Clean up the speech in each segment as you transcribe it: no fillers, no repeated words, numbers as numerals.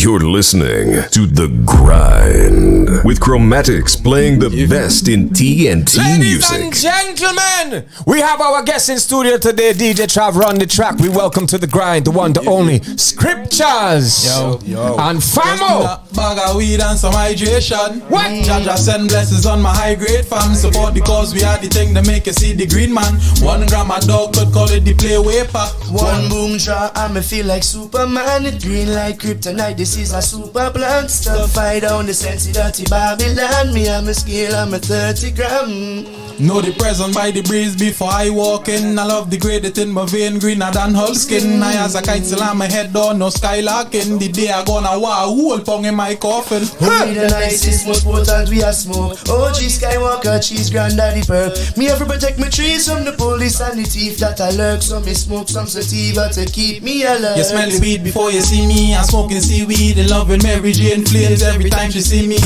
You're listening to The Grind with Chromatics playing the best in TNT music. Ladies and gentlemen, we have our guest in studio today, DJ Trav run the track. We welcome to The Grind, the one, the only Scriptures and Famo. Bag of weed and some hydration. What? Jaja send blessings on my high grade fam. Support because we are the thing that make you see the green man. 1 gram a dog could call it the play way pack. One boom draw and me feel like Superman. It green like kryptonite, this is a super plant. Stuff I down the sensi dirty Babylon. Me and my scale, I'm a 30 gram. Know the present by the breeze before I walk in. I love the grade it in my vein, greener than Hull skin. I as a kite still on my head down, no skylarking. The day I gonna war a whole pong in my coffin. We the nicest, most potent we a smoke. OG Skywalker, cheese, granddaddy perp. Me ever protect my trees from the police and the thief that I lurk. So me smoke some sativa to keep me alert. You smell the weed before you see me. I'm smoking seaweed and loving Mary Jane flames every time she see me.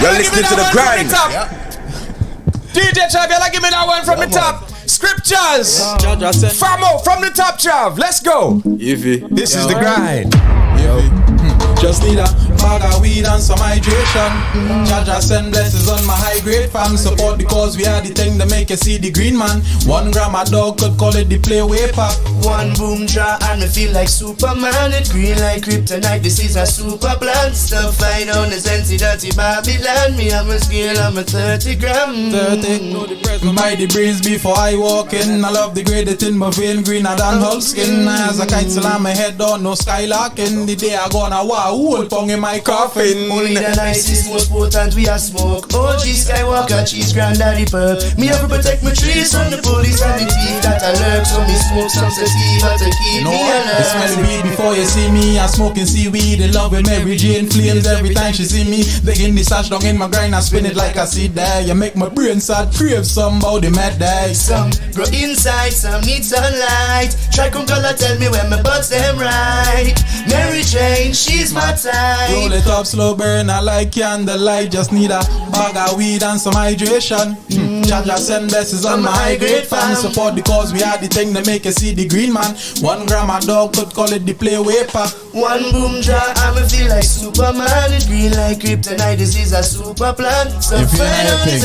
You're listening to The Grind. DJ Trav, you give me that one from the top. Scriptures. Famo from the top, Trav. Let's go. This is The Grind. Just need a bag of weed and some hydration. Jaja send blessings on my high grade fam. Support because we are the thing that make you see the green man. 1 gram a dog could call it the play way pack. One boom draw and me feel like Superman. It green like kryptonite, this is a super plant. Stuff I down the sensi dirty Babylon. Me and my scale, I'm a 30 gram. 30. Know the present by the breeze before I walk in. I love the grade it in my vein, greener than Hull skin. As a kite still on my head down, no skylarking. The day I gonna war a whole pong in my coffin. Only the nicest, most potent we a smoke. OG Skywalker, cheese, granddaddy perp. Me ever protect my trees from the police and the thief that I lurk. So me smoke some sativa to keep me alert. You smell the weed before you see me. I'm smoking seaweed and loving Mary Jane flames every time she see me. Digging the sash down in my grind, I spin it like a seed there. You make my brain sad, crave some about the mad day. Some grow inside, some need sunlight. Try come color, tell me when my buds them right. Mary Jane, she's my type. Roll it up, slow burn, I like candlelight. Just need a bag of weed and some hydration. Jaja send blessings on my high grade fam. Support because we are the thing that make you see the green man. 1 gram a dog could call it the play way pack. One boom draw and me feel like Superman. It green like kryptonite, this is a super plant. So If you know your thing,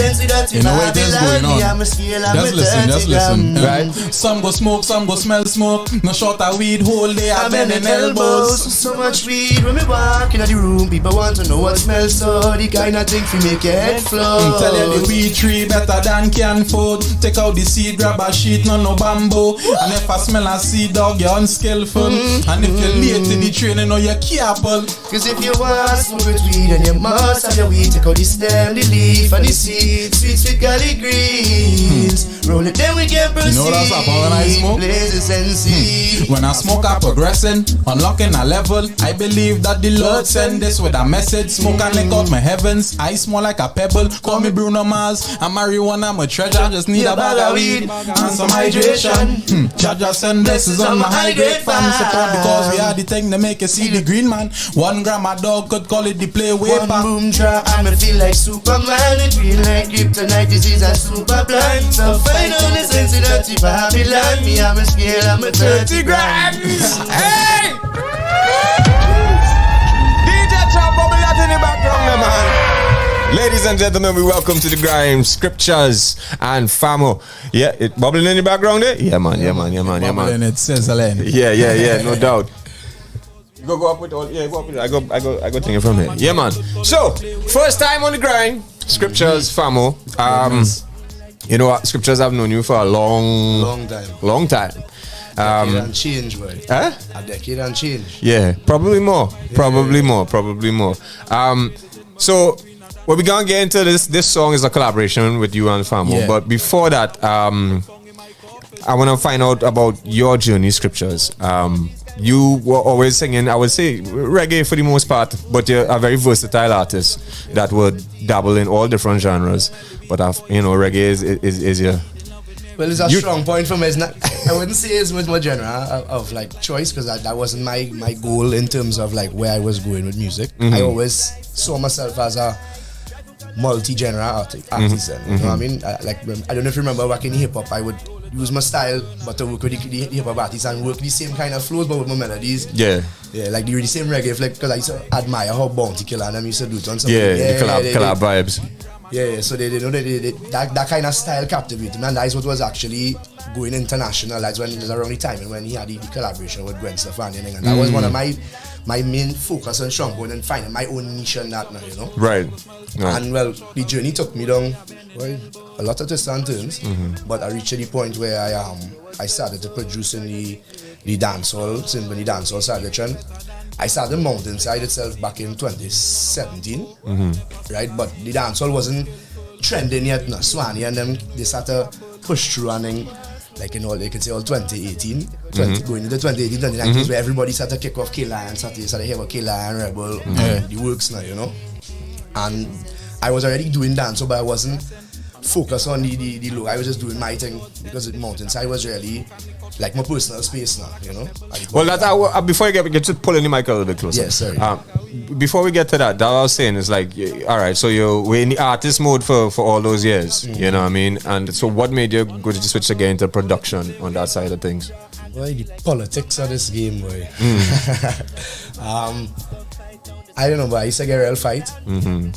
you know what is going on. Just listen, right? Some go smoke, some go smell smoke. No short of weed, whole day I bend in elbows. So much weed when me walk in the room. People want to know what smells so. The kind of thing fi make your head flow. Tell you the weed tree better than can food. Take out the seed, grab a sheet, no bamboo. And if I smell a seed dog, you're unskillful. And if you're late to the train, you know you're careful. Cause if you want smoke with weed, then you must have your weed. Take out the stem, the leaf and the seed. Sweet, sweet garlic greens. Roll it, then we can proceed. You know that's up when I smoke? Blazes and seed. When I smoke, I progressing, unlocking a level. I believe that the Lord send this with a message. Smoke and lick out my heavens. I smell like a pebble. Call me Bruno Mars. I'm marijuana, I'm a treasure. Just need a bag of weed and some hydration. Jaja send blessings on my high grade fam. Support because we are the thing that make you see the green man. 1 gram a dog could call it the play way One pack. boom draw and me feel like Superman. It green like kryptonite, this is a super plant. So find on the sensi dirty Babylon. Me I'm a scale, I'm a 30 grams. Hey! DJ Trav bubble that in the background, man. Ladies and gentlemen, we welcome to The Grind, Scriptures and Famo. Yeah, it bubbling in the background there? Yeah, man. And it says Ellen. Yeah, no doubt. Go up with all. Yeah, go up with it. I go take it from here. Yeah, man. So, first time on The Grind, Scriptures, Famo. You know what? Scriptures have known you for a long time. Decade and change, boy. Huh? A decade and change. Yeah, probably more. So what we gonna get into this song is a collaboration with you and Famo. Yeah. But before that, I wanna find out about your journey, Scriptures. You were always singing, I would say, reggae for the most part, but you're a very versatile artist that would dabble in all different genres. But reggae is your. Well, it's a strong point for me. It's not, I wouldn't say it's with my genre of like choice, because that wasn't my goal in terms of like where I was going with music. I always saw myself as a multi-genre artist. You know what I mean? I don't know if you remember back in hip hop, I would use my style, but to work with the hip hop artists and work the same kind of flows, but with my melodies. Yeah. Yeah, like the same reggae flick, because I used to admire how Bounty Killer and them used to do it on something. Yeah, the collab vibes. Yeah, so they know that kind of style captivated me, and that's what was actually going international. That's when it was around the time when he had the collaboration with Gwen Stefani, and that was one of my main focus and strong point and finding my own niche and that now, you know. Right. And well, the journey took me down a lot of twists and turns, but I reached the point where I started to produce in the dancehall, since when the dancehall started the trend. I started Mountainside itself back in 2017, right? But the dancehall wasn't trending yet. No, Swanee and them, they started to push through and then, like, you know, they could say all 2018, going into 2018, 2019, where everybody started to kick off K-Lion, started to hear about K-Lion, Rebel, the works now, you know. And I was already doing dancehall, but I wasn't focused on the look. I was just doing my thing because Mountainside was really like my personal space now, you know. Well, that before you get to pulling the mic a little bit closer. Yes, sorry. Before we get to that I was saying is like, all right, so we're in the artist mode for all those years, you know what I mean? And so what made you go to switch again to production on that side of things? Boy, the politics of this game, boy. I don't know, but I used to get a real fight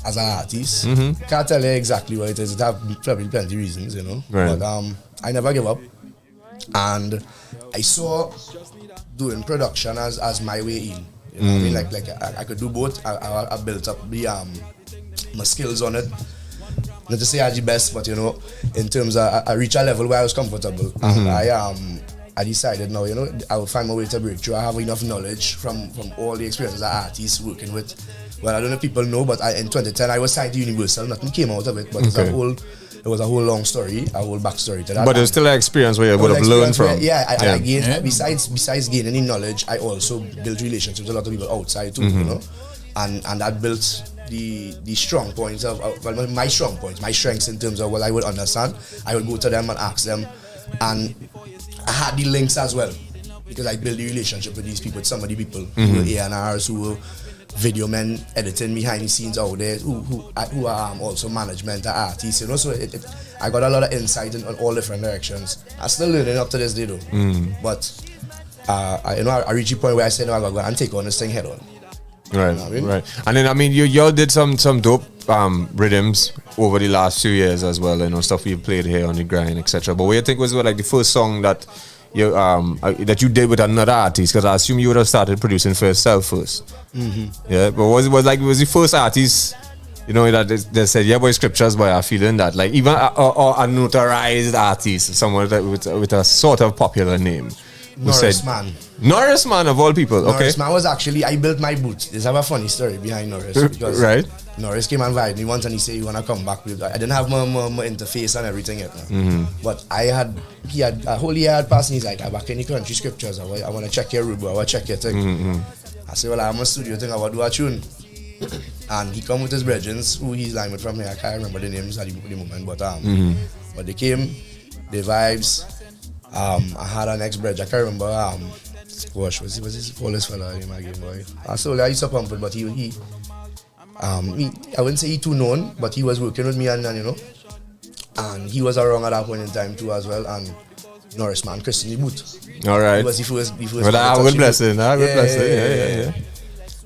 as an artist. Can't tell you exactly what it is. It have probably plenty of reasons, you know. Right. But I never give up. And I saw doing production as my way in. You know what I mean? Like I could do both. I built up my skills on it. Not to say I'm the best, but you know, in terms of I reached a level where I was comfortable. And I decided now, you know, I will find my way to break through. I have enough knowledge from all the experiences as artists working with. Well, I don't know if people know, but in 2010 I was signed to Universal. Nothing came out of it, but it was a whole long story, a whole backstory to that. But there's still an experience where you would have learned from. I gained, besides gaining any knowledge, I also built relationships with a lot of people outside too, you know, and that built the strong points of my strong points, my strengths in terms of what I would understand. I would go to them and ask them, and I had the links as well because I built the relationship with these people, with some of the people who were A&Rs, who were video men editing behind the scenes out there, who are also management artists, you know. So I got a lot of insight on all different directions. I'm still learning up to this day though. But I reached a point where I said, no, I'm going to take on this thing head on. Right, you know what I mean? right. And then I mean, y'all did some dope rhythms over the last few years as well. You know, stuff we played here on the grind, etc. But what you think was like the first song that you did with another artist? Because I assume you would have started producing for yourself first. Yeah, but was the first artist, you know, that they said, yeah, boy, Scriptures, boy, I'm feeling that, like even a notarized artist, someone that with a sort of popular name. Norris Man of all people. Norris Man was actually, I built my boots. There's a funny story behind Norris because Norris came and invited me once and he said he wanna come back with. I didn't have my interface and everything yet, but he had a whole year had passed and he's like, I'm back in the country Scriptures. I wanna check your rubo, I wanna check your thing. I said, well, I'm a studio thing, I wanna do a tune. And he come with his brethren, who he's lying with from here. I can't remember the names at the moment, but they came, the vibes. I had an ex-bridge, I can't remember, what's his oldest fella in my game, boy. I used to pump it, but he I wouldn't say he too known, but he was working with me and you know, and he was around at that point in time too as well, and Norris Man, Christian the boot. Alright. He was the first well, I will bless it, yeah.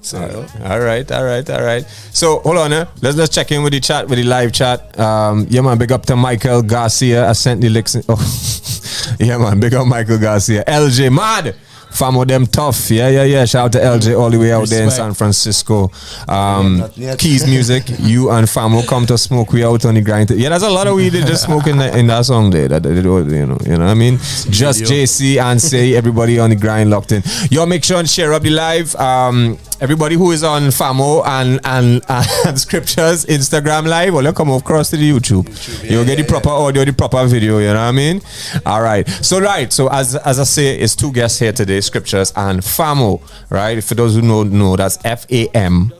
So, all right. So hold on, let's check in with the chat, with the live chat. Yeah man, big up to Michael Garcia. I sent the links. Yeah man, big up Michael Garcia. LJ mad. Famo them tough. Yeah. Shout out to LJ all the way out there in San Francisco. Keys Music, you and Famo come to smoke we out on the grind. Yeah, there's a lot of weed they just smoking in that song there. You know what I mean? Just JC and say everybody on the grind locked in. Yo, make sure and share up the live. Everybody who is on Famo and Scriptures Instagram live, well, you come across to the YouTube. You'll get the proper audio, the proper video, you know what I mean? All right. So as I say, it's two guests here today, Scriptures and Famo, right? For those who know that's FAMOH,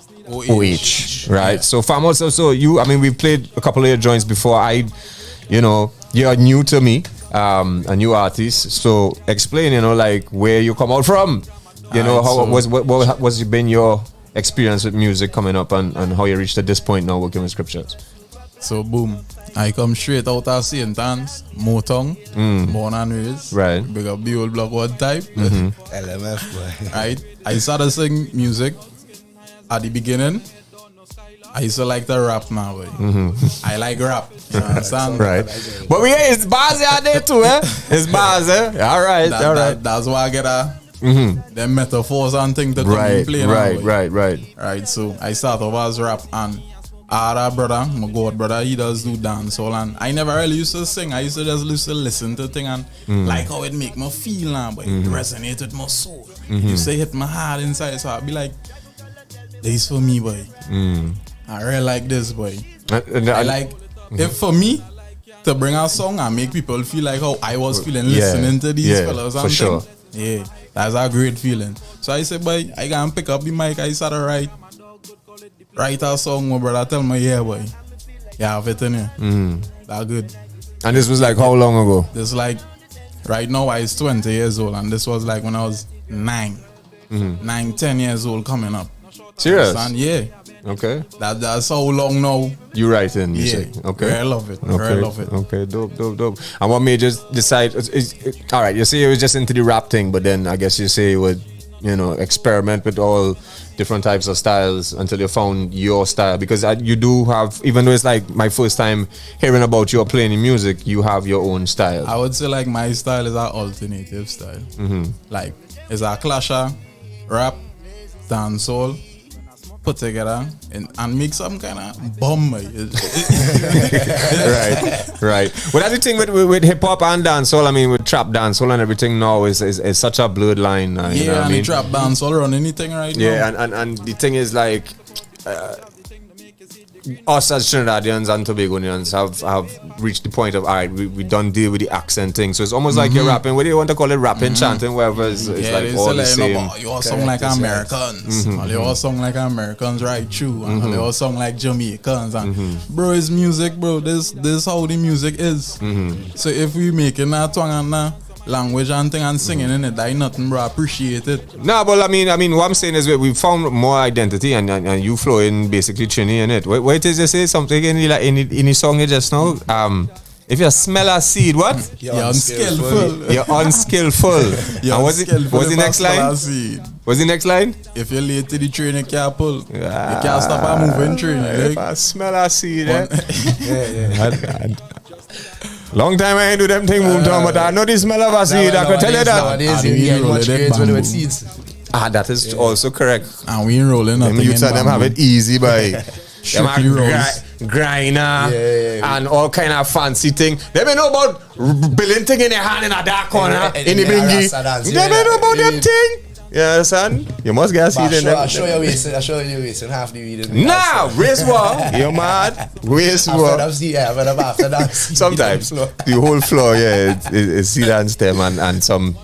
right? Yeah. So Famo, so you, I mean, we've played a couple of your joints before. You're new to me, a new artist. So explain, you know, like where you come out from. You know, what was been your experience with music coming up and how you reached at this point now working with Scriptures? So boom, I come straight out of St. Anne's, BooMTowN, born and raised. Right. Big up the old block one type. LMF, boy. Right. I started sing music at the beginning. I used to like to rap now, boy. I like rap. You understand? Right. But it's bars out there too, eh? It's bars, eh? All right, all right. That's why I get them metaphors and things to come in play now, boy. Right. So I start off as rap, and our brother, my god brother, he does do dancehall, and I never really used to sing. I used to just listen to things and like how it make me feel now, but it resonate with my soul. You say hit my heart inside, so I'd be like, this for me, boy. I really like this, boy. I like if for me to bring a song and make people feel like how I was feeling listening to these fellas. For sure. Yeah, that's a great feeling. So I said, boy, I can pick up the mic. I started write a song, my brother. Tell me, yeah, boy, you have it in here. That's good. And this was like how long ago? This like right now I is 20 years old, and this was like when I was 9, 10 years old coming up. Serious? And yeah. Okay. That's how long now. You writing? You yeah. say? Okay. I love it. Okay. I love it. Okay. Dope. And what made you decide? All right. You say you was just into the rap thing, but then I guess you say you would, experiment with all different types of styles until you found your style. Because you do have, even though it's like my first time hearing about you playing in music, you have your own style. I would say like my style is an alternative style. Like it's a clasher, rap, dancehall, put together and make some kind of bomb. Right. Well, that's the thing with hip hop and dancehall. I mean, with trap dancehall and everything now is such a blurred line. You know what I mean? Trap dancehall run anything right now. Yeah, and the thing is like. Us as Trinidadians and Tobagonians have reached the point of, all right, we don't deal with the accent thing. So it's almost like you're rapping, what do you want to call it, rapping, chanting, whatever. It's like all the same. You all song like Americans. You all song like Americans, right? True. And you all song like Jamaicans. And bro, it's music, bro. This how the music is. So if we making that twang and that language and thing and singing in it, that ain't nothing, bro. Appreciate it. No, but I mean, what I'm saying is we found more identity, and you flow in basically Trini in it. What it is you say something in the song you just now? If you smell a seed, what? You're unskillful. You're unskillful. And what's the next line? What's the next line? If you're late to the train, you can't pull. You can't stop and moving train. If I smell a seed, long time I ain't do them thing, BooMTowN, but I know the smell of a seed. I can tell you that. Nowadays, you get much grades with seeds. That is also correct. And we ain't rolling nothing. Them youths and them have it easy, boy. Strictly rolls. Grinder and all kind of fancy thing. They may know about billing thing in the hand in a dark corner in the bingy. They may know about them thing. You understand? You must get a seed in them. I show you wasting half the weed. Nah, race war. You're mad. Race war. After that. Sometimes the whole floor, is seed and stem and some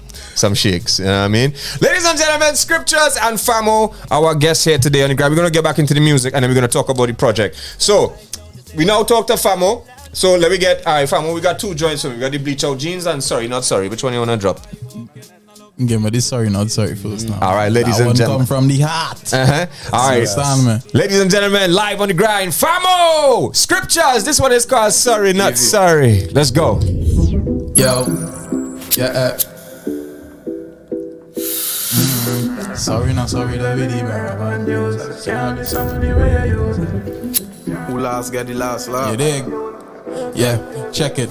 shakes. You know what I mean? Ladies and gentlemen, Scriptures and Famo, our guests here today on the grind. We're gonna get back into the music and then we're gonna talk about the project. So we now talk to Famo. So let me get Famo, we got two joints. So we got the Bleach Out Jeans and Sorry Not Sorry. Which one you wanna drop? Give me this Sorry Not Sorry first now. All right, ladies and gentlemen. Come from the heart. All right, ladies and gentlemen, live on the grind, Famo, Scriptures. This one is called Sorry Not Sorry. Let's go. Yo, Sorry not sorry, the video man use. Can't be somebody where you use it. Who last get the last laugh? You dig? Yeah, check it.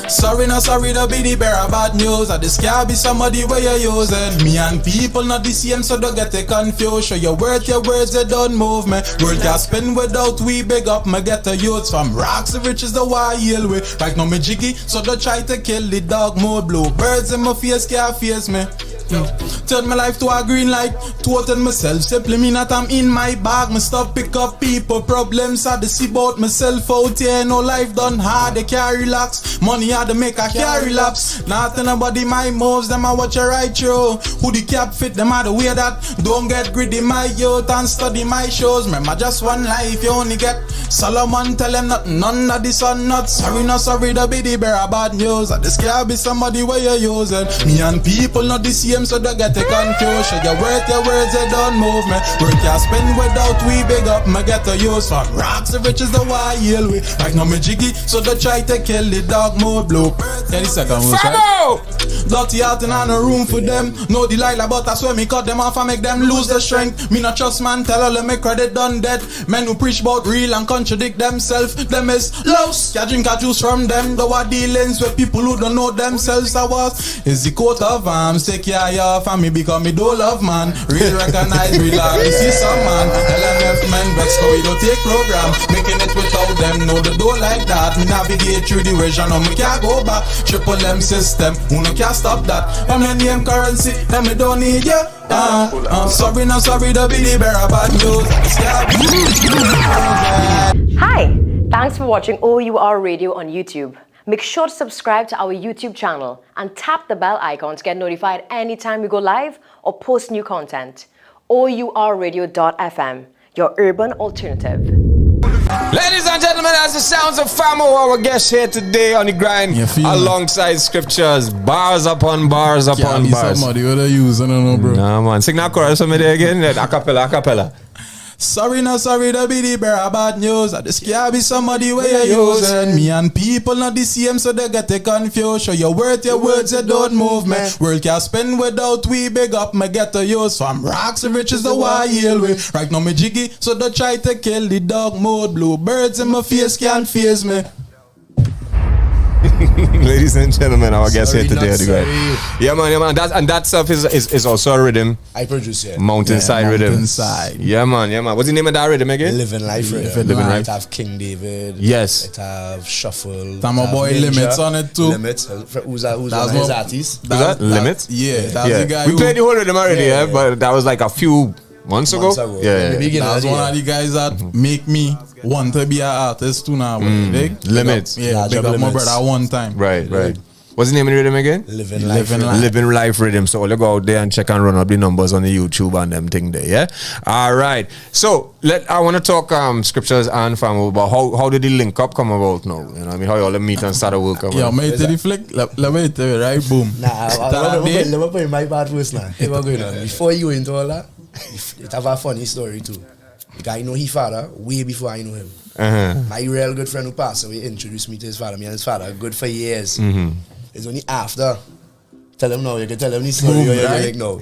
Sorry, not sorry, the be the bearer bad news. At this can't be somebody where you using. Me and people not the same, so don't get it confused. Show your words, you don't move me. Word can't spin without we big up. Me get the youths from rocks to riches, the wild way. Right now me jiggy, so don't try to kill the dog mode. Blue birds in my face can't face me. Turn my life to a green light. Total myself, simply mean that I'm in my bag. Me stop pick up people problems. I see about myself out here. No life done hard, they can't relax. Money hard to make a carry lapse. Nothing about my moves, them I watch a right through. Who the cap fit, them are the way that. Don't get greedy my youth and study my shows. Remember just one life you only get. Solomon tell them nothing, none of this or not. Sorry, not sorry, the be the bearer bad news. This can't be somebody where you're using. Me and people not this year. same, so they get it confused. Show your words, they don't move me. Work you spend without we big up, me get to use from rocks the riches the wild way. Right now me jiggy, so they try to kill the dog mode blue. Yeah, the second one, right? Dirty out in a room for them. No Delilah, but I swear me cut them off and make them lose their strength. Me not trust man, tell all me credit done dead. Men who preach about real and contradict themselves, them is lost. Ya drink a juice from them. Though are dealings with people who don't know themselves. I was is the coat of arms. Take care of your family because me don't love man. Real recognize, real hard to see some man. LMF men, Vex we don't take program. Making it without them, no they don't like that. Me navigate through the region, no me can't go back. Triple M system, who no can't stop that. I'm your name currency, and me don't need you. Sorry, no sorry, the be bearer bad news. Hi, thanks for watching O.U.R Radio on YouTube. Make sure to subscribe to our YouTube channel and tap the bell icon to get notified anytime we go live or post new content. OURradio.fm, your urban alternative. Ladies and gentlemen, that's the sounds of Famo, our guest here today on the grind, alongside scriptures, bars upon bars upon bars. Somebody with a use, I don't know, bro. Nah, man. Sing that chorus for me there again. Acapella. Sorry, no sorry, the be the bearer bad news. I just can't be somebody where you're using. Me and people not the same, so they get it confused. Show your words, they don't move me. World can't spend without we big up, me get to use. From rocks and riches the wild way. Right now me jiggy, so they try to kill the dog mode. Blue birds in my face can't face me. Ladies and gentlemen, our guest here today. Yeah, man. That stuff is also a rhythm. I produce it. Mountainside rhythm. Mountainside. Yeah, man. What's the name of that rhythm again? Living Life rhythm. Living Life. It have King David. Yes. It have Shuffle. Time my boy Ninja. Limits on it too. Limits. Who's one of his artists? Who's that? Limits? Yeah, that's the guy we played the whole rhythm already, but that was like a few months ago. Yeah. That's one of the guys that make me want to be an artist too now. Limits. Yeah, big up my brother one time. Right. What's the name of the rhythm again? Living Life Rhythm. So you go out there and check and run up the numbers on the YouTube and them thing there, yeah? All right. So I want to talk scriptures and family, but how did the link up come about now? You know what I mean? How you all meet and start a work? Yeah, mate, the flick. Let me tell you, right? Boom. Let me put in my part first now. Hey, what's going on? Before you into all that, it have a funny story too. Because I know his father way before I know him. My real good friend who passed away introduced me to his father. Me and his father good for years. It's only after. Tell him now. You can tell him this story. You're like, no.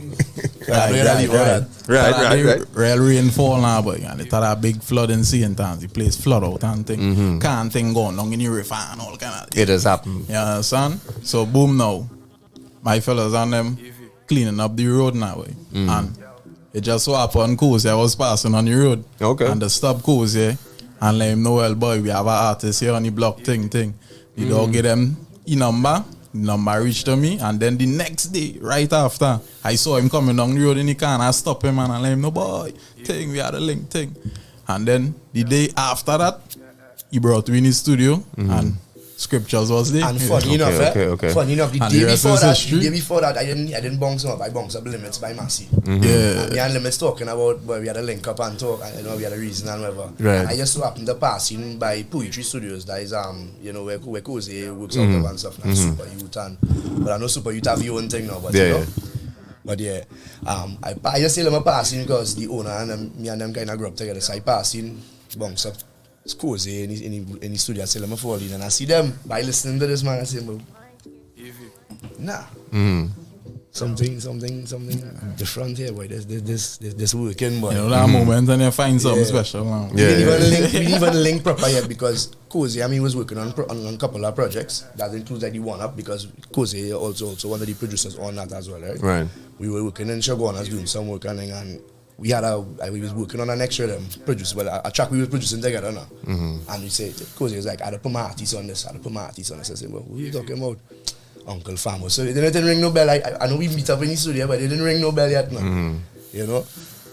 Right. Real rainfall now, but it had a big flood in St. Anne's. The place flood out and thing. Can't thing going on in the river and all kind of thing. It has happened. You understand? So boom now. My fellas and them cleaning up the road now. And it just so happened Cozy I was passing on the road. Okay. And the stop Cozy and let him know, well boy, we have an artist here on the block thing. The dog get them number reached to me, and then the next day, right after, I saw him coming down the road in the car and I stopped him and I let him know, boy, we had a link thing. And then the day after that, he brought me in his studio and scriptures was there. And funny enough, funny enough, the day before that, I didn't bounce him up. I bounced up Limits by Massey. Yeah. Me and Limits talking about, boy, we had a link up and talk, and we had a reason and whatever. Right. I just so happened to pass in by Poetry Studios. That is where Cozy works out and stuff, like Super Youth but I know Super Youth have your own thing now, but you know. But yeah, I just tell them I pass in because the owner and me and them kind of grew up together. So I pass in, bounce up. It's Cozy in the studio. I tell them I fall in and I see them by listening to this man. I say, well, nah, something different here, boy. This working, boy. You know that moment and you find something special now. We didn't even link proper yet because Cozy, was working on a couple of projects that includes like the One Up because Cozy also one of the producers on that as well, right? Right. We were working in Shogunas doing some work and we was working on an extra a track we were producing together now. And we said, Cozy was like, I'd put my artists on this. I said, well, who are you talking about? Uncle Famo. So it didn't ring no bell. I know we meet up in the studio, but it didn't ring no bell yet now. You know?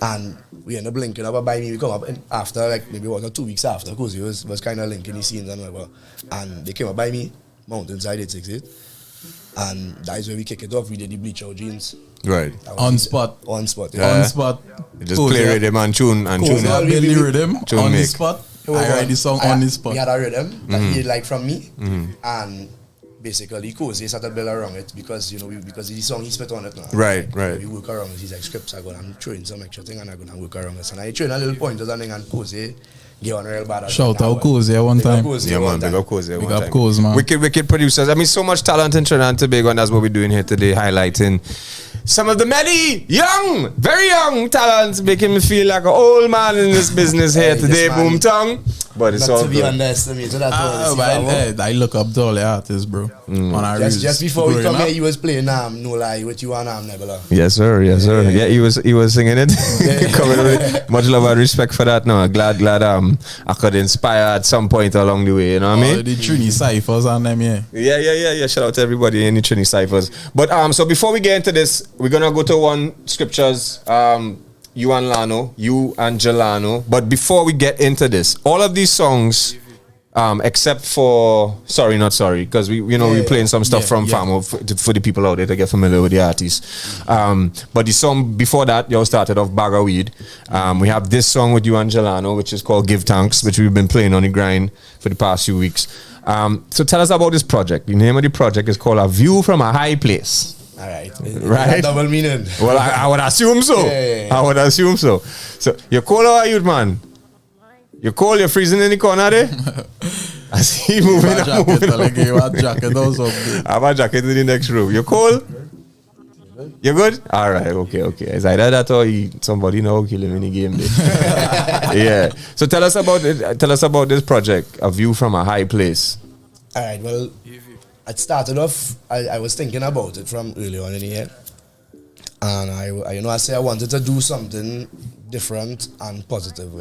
And we ended up linking up by me. We come up and after like maybe 1 or 2 weeks after, Cozy was kind of linking the scenes and whatever. And they came up by me, Mountainside 868. And that is where we kick it off. We did the Bleach Out Jeans. Right. On spot. Yeah. On spot. You just play rhythm and tune and tune. I build the rhythm on the spot. I write the song on the spot. We had a rhythm that he like from me, and basically Cozy started build around it because because the song he spit on it now. Right. We work around it. He's like scripts are going and throwing some extra thing and I'm gonna work around this. And I throw in a little pointers and thing and Cozy get on real bad. Shout out Cozy one time. Yeah, man, big up Cozy. Big up Cozy, man. Wicked producers. I mean, so much talent in Trinidad and Tobago, and that's what we're doing here today, highlighting some of the many young, very young talents, making me feel like an old man in this business here today, BooMTowN. But it's all to be underestimated at all. I look up to all the artists, bro. Just before we come here, he was playing No Lie with you and Nebula. Yes, sir. Yeah, he was singing it. Coming with much love and respect for that. No, glad I could inspire at some point along the way. You know what I mean? The Trini ciphers and them, yeah. Yeah. Shout out to everybody in the Trini ciphers. But so before we get into this, we're gonna go to one scriptures. You and Lano, you and Jelano. But before we get into this, all of these songs, except for Sorry Not Sorry, because we're playing some stuff from Famo for the people out there to get familiar with the artists. But the song before that, y'all started off Bag of Weed. We have this song with you and Jelano, which is called Give Thanks, which we've been playing on the grind for the past few weeks. So tell us about this project. The name of the project is called A View from a High Place. All right. Right. Double meaning. Well, I would assume so. Yeah. I would assume so. So, you're cold or are you, man? You're cold? You're freezing in the corner there? I see you moving. I have a jacket also. I have a jacket in the next room. You're cold? You're good? All right. Okay. It's either that or somebody now kill him in the game there. Yeah. So, tell us about this project, A View from a High Place. All right. Well, it started off, I was thinking about it from early on in the year. And I said I wanted to do something different and positive,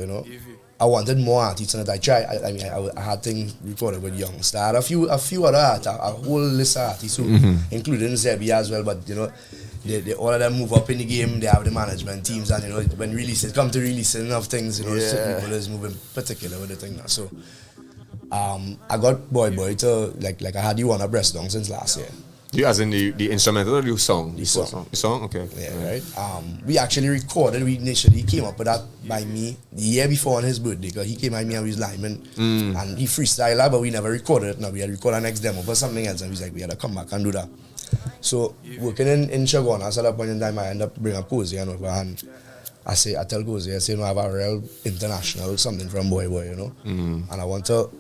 I wanted more artists in it. I tried, I had things recorded with Youngster. I had a few other artists, a whole list of artists, including Zebi as well, but they all of them move up in the game, they have the management teams, and when releases come to releasing of things, certain people is moving particular with the thing now. So I got Boy to like I had the one breast down since last year. You as in the instrumental or the song? The song. The song, okay. Yeah, right. We actually recorded. We initially came up with that by me the year before on his birthday, because he came by me and we was lineman and he freestyled, but we never recorded it. Now we had recorded our next demo for something else, and we was like, we had to come back and do that. So working in Chagon, at that point in time, I ended up bringing up Cozy and over, and I tell Cozy, I say, I have a real international something from Boy, and I want to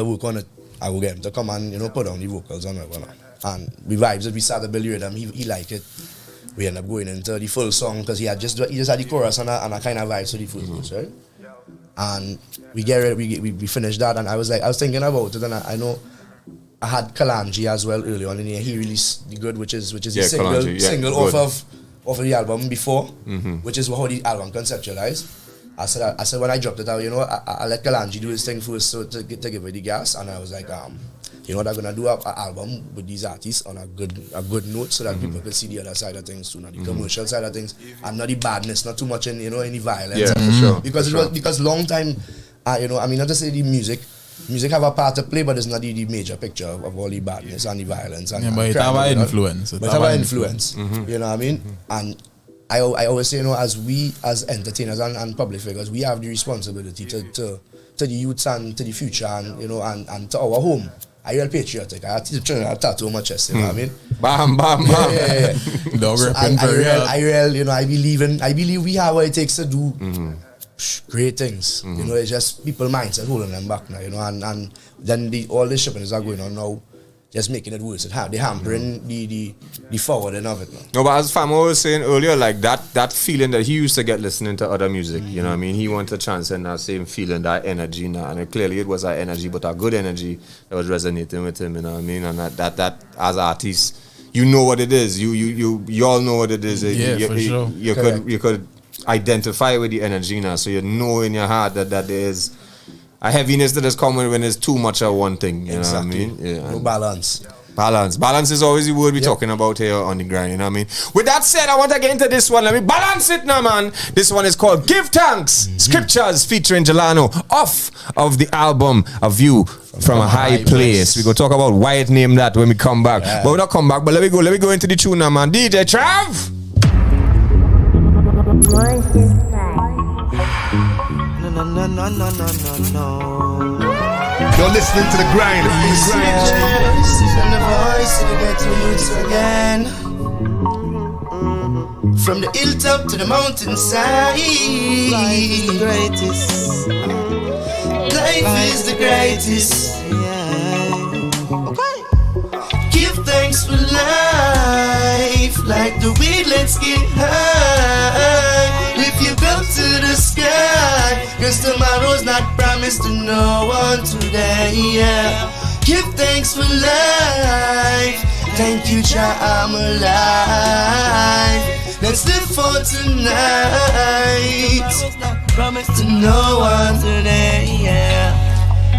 work on it. I will get him to come and put down the vocals on it, and we vibes it. We started building rhythm. He liked it. We ended up going into the full song because he just had the chorus and a kind of vibe to the full verse, right? And we finished that, and I was thinking about it, and I know I had Kalanji as well early on in the year. He released the Good, which is the single off of the album before, which is how the album conceptualized. I said when I dropped it out, I let Kalanji do his thing first, so to give it the gas, and I was like, they're gonna do an album with these artists on a good note, so that people can see the other side of things too, not the commercial side of things, and not the badness, not too much in any violence. Yeah, for sure. Because long time, not to say the music have a part to play, but it's not the major picture of all the badness and the violence. And, but it have an influence. But it have an influence. You know what I mean? And I always say, as entertainers and public figures, we have the responsibility to the youths and to the future, and and to our home. I real patriotic. I have to tattoo on my chest, you know what I mean? Bam. Yeah. I believe we have what it takes to do great things. It's just people mindset holding them back now, and then all the shipping is going on now, just making it worse. They're hampering the forwarding of it now. No, but as Famo was saying earlier, like that feeling that he used to get listening to other music, you know what I mean? He wanted to transcend that same feeling, that energy now. And clearly it was that energy, but a good energy that was resonating with him, you know what I mean? And that as artists, you know what it is. You all know what it is. For sure. You could identify with the energy now, so you know in your heart that there is a heaviness that is coming when there's too much of one thing, you know what I mean? Yeah. No balance. Balance is always the word we're talking about here on the grind, you know what I mean? With that said, I want to get into this one. Let me balance it now, man. This one is called Give Thanks, Scriptures featuring Jelano, off of the album A View from a High Place. We're going to talk about why it named that when we come back. But we'll not come back, but let me go into the tune now, man. DJ Trav! No. You're listening to the grind. And the voice of the ghetto youths again. From the hilltop to the mountainside. Life is the greatest. Life is the greatest. Okay. Give thanks for life. Like the weed, let's get high. If you go to the sky, cause tomorrow's not promised to no one today. Yeah. Give thanks for life. Thank you, Jah, I'm alive. Let's live for tonight. Promise to no one today, yeah.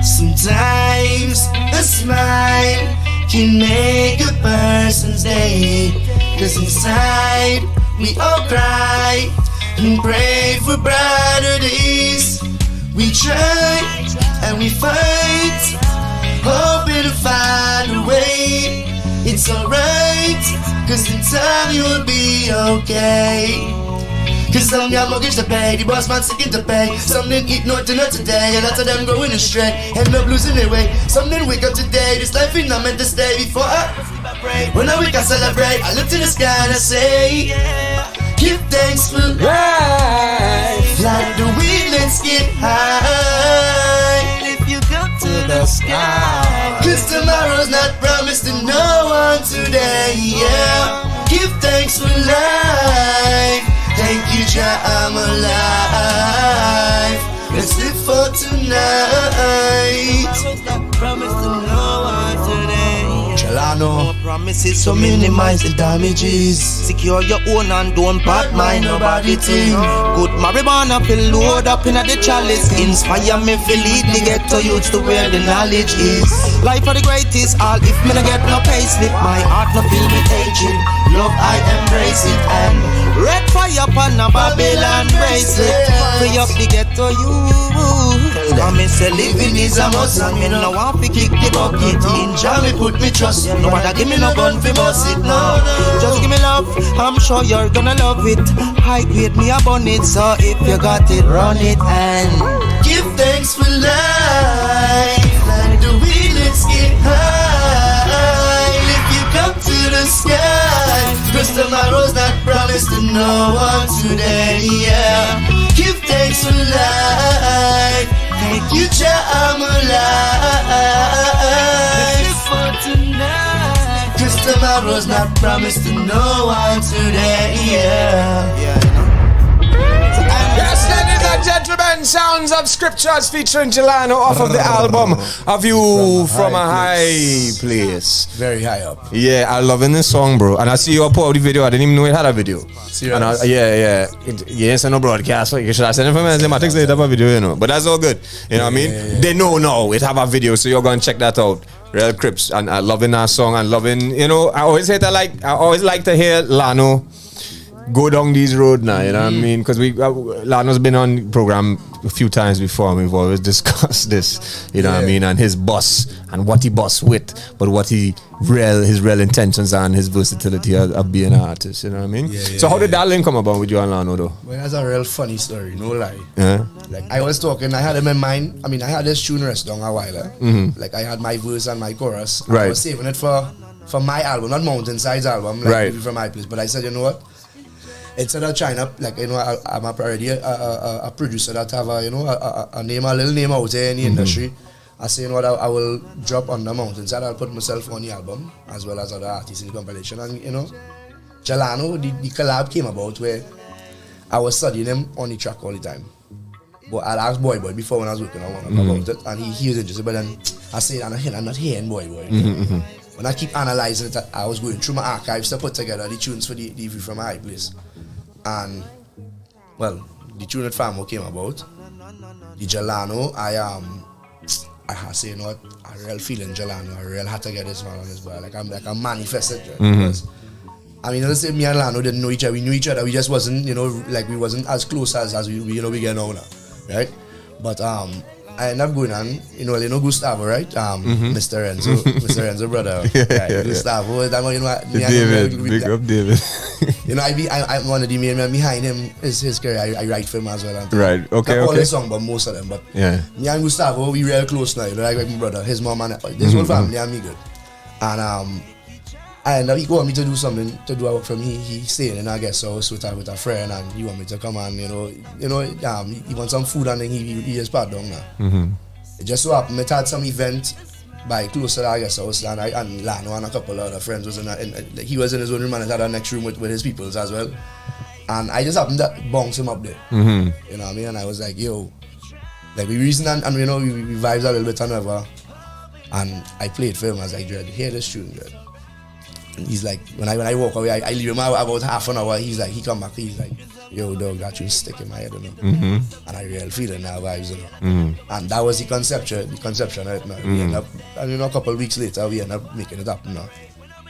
Sometimes a smile can make a person's day. Cause inside we all cry and pray for brighter days. We try and we fight, hoping to find a way. It's alright, cause in time you'll be okay. Cause some got mortgage to pay, the boss man seeking to pay. Some didn't eat nothing not today, and lots of them going astray. End up losing their way, some didn't wake up today. This life is not meant to stay. Before I pray, when I wake I celebrate. I look to the sky and I say, give thanks for life. Like the weed, let's get high. If you go to the sky, cause tomorrow's not promised to no one today, yeah. Give thanks for life. Thank you, Jah, I'm alive. Let's live for tonight. Promise to no one today. Chelano promises so minimize the damages. Secure your own and don't bad mind nobody thing. Good marijuana feel load up in the chalice. Inspire me feel lead the ghetto youths to where the knowledge is. Life for the greatest, all if me no get no pay slip. My heart no feel me aging. Love I embrace it and red fire upon a Babylon bracelet. Free up the ghetto youth. I me say living is a must, and me no want to kick the bucket. In Jah me put me trust. Nobody give me no gun fi bust it, no. Just give me love, I'm sure you're gonna love it. High grade me a bun it, so if you got it, run it and give thanks for life. Like the weed, let's get high. If you come to the sky, cause tomorrow's not promised to no one today, yeah. Give thanks for life. Thank you, Jah, I'm alive. For tonight, cause tomorrow's not promised to no one today, yeah. Yes, ladies and gentlemen, sounds of scriptures featuring Jelano off of the album A View from a High Place. Very high up. Yeah, I'm loving this song, bro. And I see you put out the video. I didn't even know it had a video. Serious? And yes, no broadcast. So you should have sent it from Chromatics. They have a video, you know. But that's all good. You know what I mean? Yeah. They know now it have a video, so you're going to check that out. Real Crips. And I loving that song and loving, you know, I always like to hear Lano go down these roads now, you know what I mean? Because Lano's been on program a few times before and we've always discussed this, you know what I mean? And his boss and what he boss with, but what his real intentions are and his versatility of being an artist, you know what I mean? So how did that link come about with you and Lano though? Well, that's a real funny story, no lie. Yeah. Like I was talking, I had him in mind. I mean, I had this tune rest down a while. Like I had my verse and my chorus. Right. I was saving it for my album, not Mountainside's album, like right. From My Place. But I said, you know what? Instead of trying to, like, you know, I'm already a producer that have a, you know, a little name out there in the industry. I say, you know what, I will drop on the Mountainside. I'll put myself on the album as well as other artists in the compilation. And, you know, Jelano, the collab came about where I was studying him on the track all the time. But I'd ask Boy before when I was working on one about it. And he was interested, but then I said, I'm not hearing Boy. When I keep analyzing it, I was going through my archives to put together the tunes for the View from a High Place. And, well, the tune that Famo came about, the Jelano, I say, you know what, I real feeling Jelano, I real had to get this man on this boy, like I'm manifested, because, I mean, let's say me and Lano didn't know each other, we knew each other, we just wasn't, you know, like we wasn't as close as we you know, we get now, right? But, I end up going on, you know Gustavo, right? Mr. Renzo brother. Gustavo, that one, David, big up David. You know, I'm one of the main men behind him. His career, I write for him as well. Right, okay, not all the song, but most of them. But me and Gustavo, we real close now. You know, like my brother, his mom and this whole family and me good. And he want me to do something, to do a work from he staying in a guest house with a friend, and he want me to come and he want some food, and then he just part down now. It just so happened it had some event by close to the guest house, and Lano and a couple of other friends was he was in his own room and had a next room with his peoples as well. And I just happened to bounce him up there. You know what I mean? And I was like, yo, like we reason and you know we vibes a little bit and whatever. And I played for him. I was like, Dread, hear this tune, Dread. And he's like, when I walk away, I leave him out about half an hour. He's like, he come back, he's like, yo, dog, that tune stick in my head, you know. And I really feel it now, vibes, you know. And that was the conception right now. We end up, and you know, a couple of weeks later, we end up making it happen now.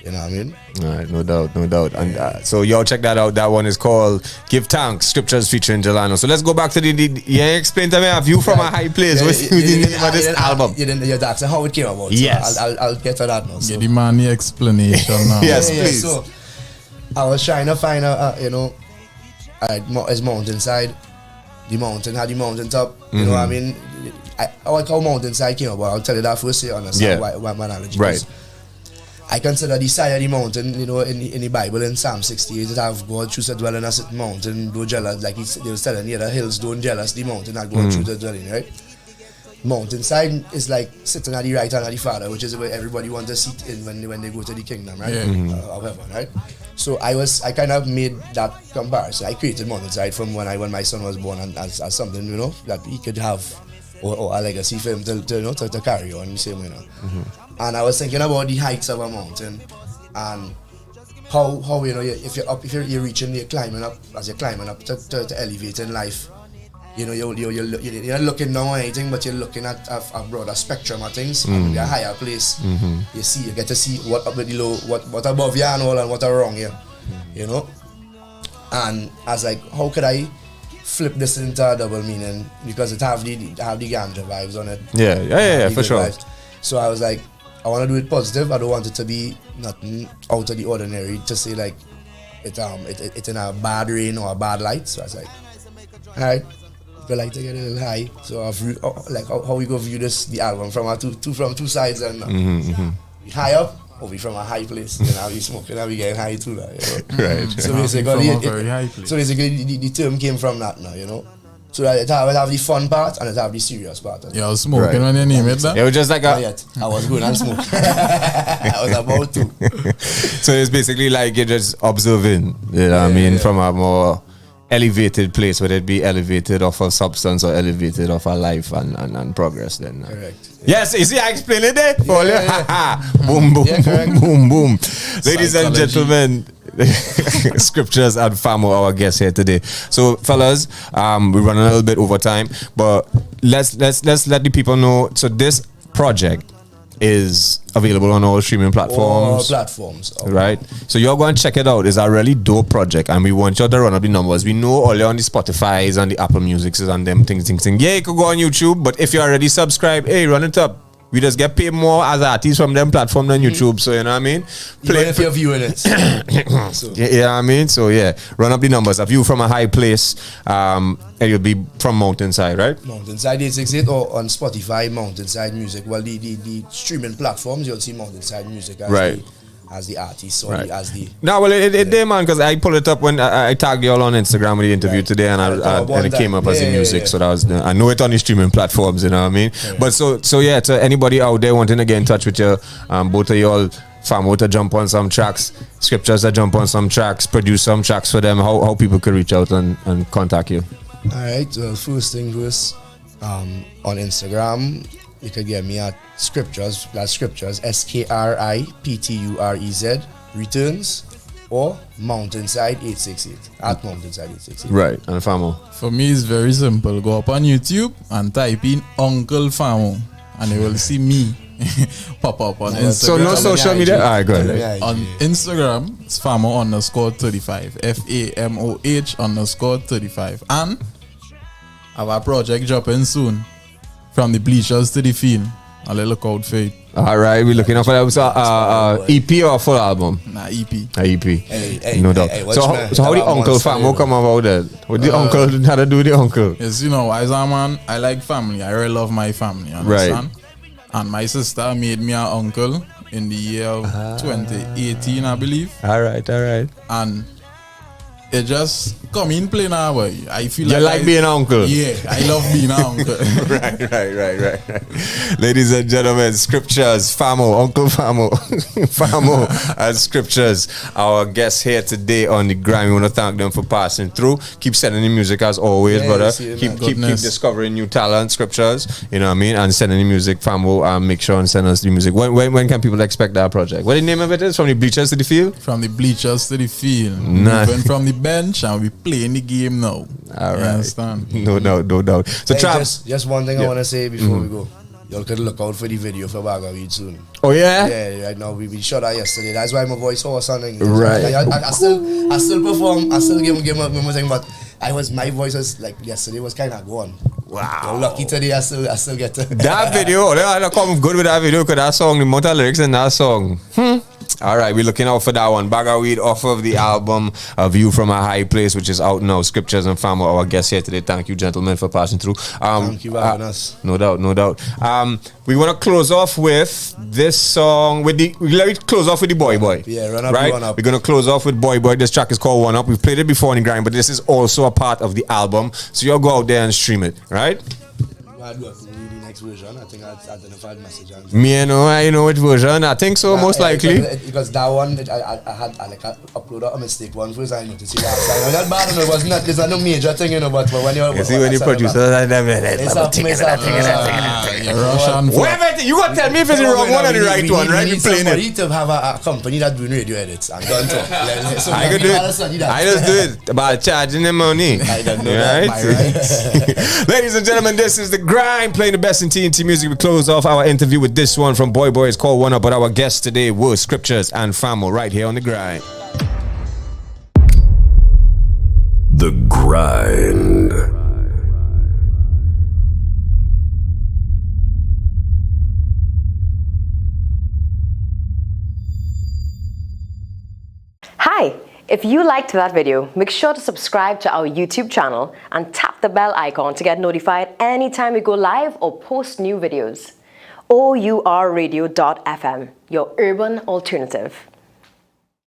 You know what I mean? All right, no doubt. And so y'all check that out. That one is called Give Thanks, Scriptures featuring Delano. So let's go back to explain to me a view from a high place with this album. You're asking how it came about. Yes. So I'll get to that now. So. Get the man the explanation now. Yes, please. So I was trying to find his mountainside. The mountain had the mountain top. You know what I mean? I like how mountainside came about. I'll tell you that first so you understand why my knowledge is. I consider the side of the mountain, you know, in the Bible in Psalm 68, it have God choose to dwell in a certain mountain, don't jealous, like they was telling you, the hills don't jealous the mountain that God choose to dwell in, right? Mountainside is like sitting at the right hand of the Father, which is where everybody wants to sit in when they go to the kingdom, right? However, right? So I kind of made that comparison. I created mountainside from when my son was born, and as something, you know, that he could have or a legacy for him to carry on the same way, you know. And I was thinking about the heights of a mountain and how you know, if you're reaching, you're climbing up, as you're climbing up to elevate in life, you know, you're looking down on anything, but you're looking at a broader spectrum of things. And a higher place, you get to see what up with the low, what above you and all, and what around you, you know. And I was like, how could I flip this into a double meaning, because it have the ganja vibes on it. Yeah, for sure. Vibes. So I was like, I want to do it positive. I don't want it to be nothing out of the ordinary, to say like it's in a bad rain or a bad light. So I was like, alright, we like to get a little high. So I've like how we go view the album from two sides, and high up, or we from a high place, and now we smoking and we getting high too, like, you know? Right. So basically, the term came from that now, you know. So that it have the fun part and it have the serious part. Yeah, I was smoking when you name it, that? It was just like I was going and smoking. I was about to. So it's basically like you're just observing, you know what I mean, from a more elevated place, whether it be elevated off of substance or elevated off of life and progress then. Correct. Yes, you see, I explained it there for you. Boom, boom. Ladies and gentlemen, Scriptures and Famo, our guest here today. So, fellas, we're running a little bit over time, but let's let the people know. So, this project is available on all streaming platforms. All platforms. Right? So, you're going to check it out. It's a really dope project, and we want you to run up the numbers. We know all you're on the Spotify's and the Apple Musics and them things. Yeah, you could go on YouTube, but if you're already subscribed, hey, run it up. We just get paid more as artists from them platform than YouTube, so you know what I mean? Even if you're viewing it. So. Yeah, I mean? So yeah, run up the numbers. A view from a high place, and you'll be from Mountainside, right? Mountainside 868 or on Spotify, Mountainside Music. Well, the streaming platforms, you'll see Mountainside Music as the artist, or as the... No, well, it did, man, because I pulled it up when I tagged y'all on Instagram with the interview today, and and it came up as the music, so that was... I know it on the streaming platforms, you know what I mean? But so yeah, to anybody out there wanting to get in touch with you, both of y'all, Famo to jump on some tracks, Scriptures to jump on some tracks, produce some tracks for them, how people could reach out and contact you. Alright, well, first thing first, on Instagram, you could get me at Scriptures, that's Scriptures, SKRIPTUREZ, Returns, or Mountainside 868, at Mountainside 868. Right, and Famo? For me, it's very simple. Go up on YouTube and type in Uncle Famo, and you will see me pop up on Instagram. So no social media? Alright, go ahead. On Instagram, it's Famo_35, FAMOH_35. And I have a project dropping soon. From the bleachers to the field. I'll look out for it. All right, we're looking out for that. Was EP or full album? Nah, EP. EP. Hey, No doubt. hey, So how the uncle Famo come about that? What the uncle had to do with the uncle? Yes, you know, as a man, I like family. I really love my family, you understand? And my sister made me an uncle in the year of 2018, I believe. All right. And it just come in play now, boy. I feel You like being an uncle? Yeah, I love being an uncle. Right. Ladies and gentlemen, Scriptures Famo, Uncle Famo, Famo and Scriptures. Our guests here today on the grind. We want to thank them for passing through. Keep sending the music as always, brother. Keep discovering new talent, Scriptures. You know what I mean? And sending the music, Famo. Make sure and send us the music. When can people expect that project? What the name of it is? From the bleachers to the field? From the bleachers to the field. Nice. Moving from the bench and we playing the game now. All right. You understand? No doubt. So, hey, just one thing I want to say before we go. Y'all could look out for the video for Bag of Weed soon. Oh yeah? Yeah, right now we shot that yesterday. That's why my voice hoarse and right. I still perform. I still give my thing, but my voice was like yesterday was kind of gone. Wow. You're lucky today. I still get to that video. I come good with that video because that song, the amount of lyrics in that song. All right, we're looking out for that one. Bag of Weed off of the album A View from a High Place, which is out now. Scriptures and Famo, our guests here today. Thank you, gentlemen, for passing through. Thank you for having us. No doubt. We want to close off with this song. Let me close off with the Boy. Yeah, run up. We're going to close off with Boy. This track is called One Up. We've played it before on the grind, but this is also a part of the album. So you'll go out there and stream it, right? Next version, I think I identified message. I know which version. I think so, most likely. Because that one, I uploaded a mistake one first. I noticed it last time. Not bad, it was not. There's no major thing, but when you see when you produce it, you gotta tell me if it's the wrong one or the right one, right? You playing it. We need to have a company that doing radio edits and don't talk. I could do it. I just do it about charging them money. I don't know that. Ladies and gentlemen, this is the grind, playing the best in TNT music. We close off our interview with this one from Boy. It's called One Up. But our guests today were Scriptures and Famo right here on the grind. The grind. Hi! If you liked that video, make sure to subscribe to our YouTube channel and tap the bell icon to get notified anytime we go live or post new videos. O.U.R radio.fm, your urban alternative.